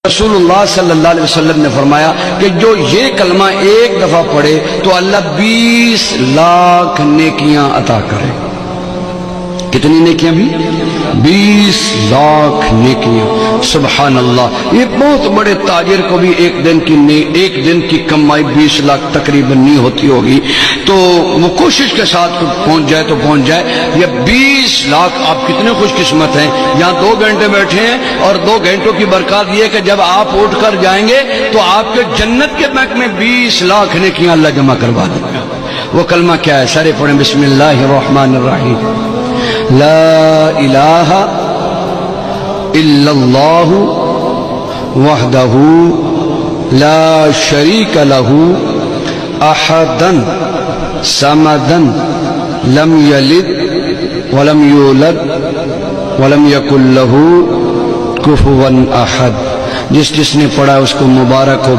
رسول اللہ صلی اللہ علیہ وسلم نے فرمایا کہ جو یہ کلمہ ایک دفعہ پڑھے تو اللہ 20 لاکھ نیکیاں عطا کرے۔ کتنی نیکیاں بھی؟ 20 لاکھ نیکیاں۔ سبحان اللہ، یہ بہت بڑے تاجر کو بھی ایک دن کی کمائی 20 لاکھ تقریباً نہیں ہوتی ہوگی، تو وہ کوشش کے ساتھ پہنچ جائے تو پہنچ جائے۔ یہ 20 لاکھ، آپ کتنے خوش قسمت ہیں، یہاں 2 گھنٹے بیٹھے ہیں اور 2 گھنٹوں کی برکات یہ کہ جب آپ اٹھ کر جائیں گے تو آپ کے جنت کے بینک میں 20 لاکھ نیکیاں اللہ جمع کروا دے گا۔ وہ کلمہ کیا ہے؟ سارے پڑھیں، بسم اللہ الرحمن الرحیم۔ لا الہ الا اللہ وحدہ لا شریک لہ احدا صمدا لم یلد ولم یولد ولم یکن لہ کفوا احد۔ جس نے پڑھا اس کو مبارک ہو۔